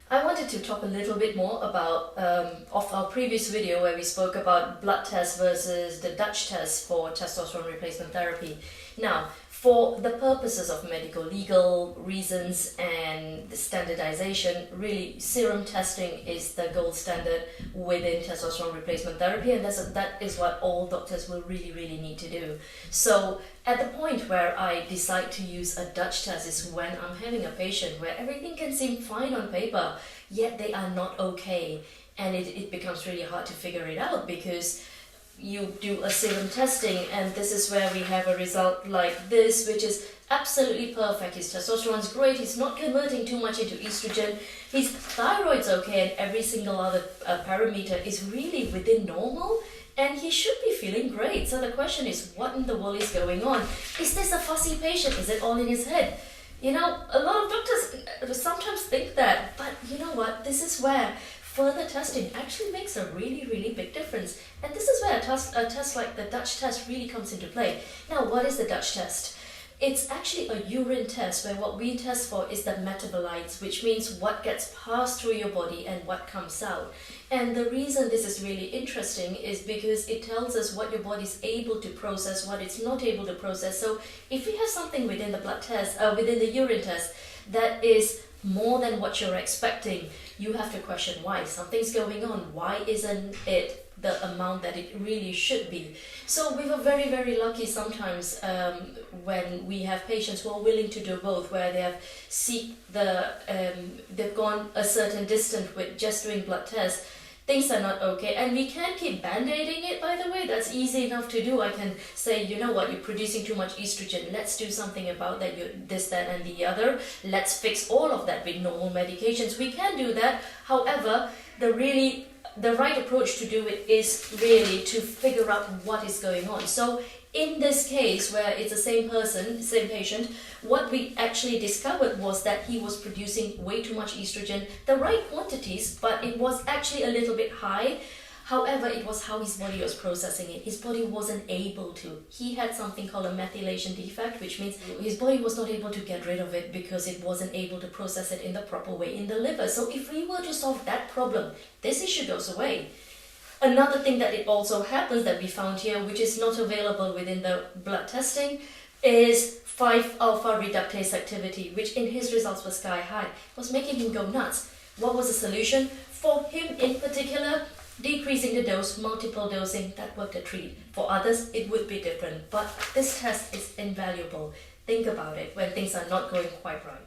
I wanted to talk a little bit more about of our previous video where we spoke about blood tests versus the Dutch test for testosterone replacement therapy. Now, for the purposes of medical legal reasons and the standardization, really serum testing is the gold standard within testosterone replacement therapy, and that is what all doctors will really need to do. So at the point where I decide to use a Dutch test is when I'm having a patient where everything can seem fine on paper, yet they are not okay. And it becomes really hard to figure it out because you do a serum testing and this is where we have a result like this, which is absolutely perfect. His testosterone's great, he's not converting too much into estrogen, his thyroid's okay, and every single other parameter is really within normal, and he should be feeling great. So the question is, what in the world is going on? Is this a fussy patient? Is it all in his head? You know, a lot of doctors sometimes think that, but you know what? This is where further testing actually makes a really big difference. And this is where a test like the Dutch test really comes into play. Now, what is the Dutch test? It's actually a urine test where what we test for is the metabolites, which means what gets passed through your body and what comes out. And the reason this is really interesting is because it tells us what your body is able to process, what it's not able to process. So if we have something within the blood test, within the urine test, that is more than what you're expecting, you have to question why. Something's going on. Why isn't it the amount that it really should be? So we were very lucky sometimes when we have patients who are willing to do both, where they have they've gone a certain distance with just doing blood tests. Things are not okay, and we can't keep band-aiding it, by the way. That's easy enough to do. I can say, you know what, you're producing too much estrogen, let's do something about that, this, that, and the other. Let's fix all of that with normal medications. We can do that. However, the right approach to do it is really to figure out what is going on. So in this case, where it's the same person, same patient, what we actually discovered was that he was producing way too much estrogen, the right quantities, but it was actually a little bit high. However, it was how his body was processing it. His body wasn't able to. He had something called a methylation defect, which means his body was not able to get rid of it because it wasn't able to process it in the proper way in the liver. So if we were to solve that problem, this issue goes away. Another thing that it also happens that we found here, which is not available within the blood testing, is 5-alpha reductase activity, which in his results was sky high. It was making him go nuts. What was the solution? For him in particular, decreasing the dose, multiple dosing, that worked a treat. For others, it would be different. But this test is invaluable. Think about it when things are not going quite right.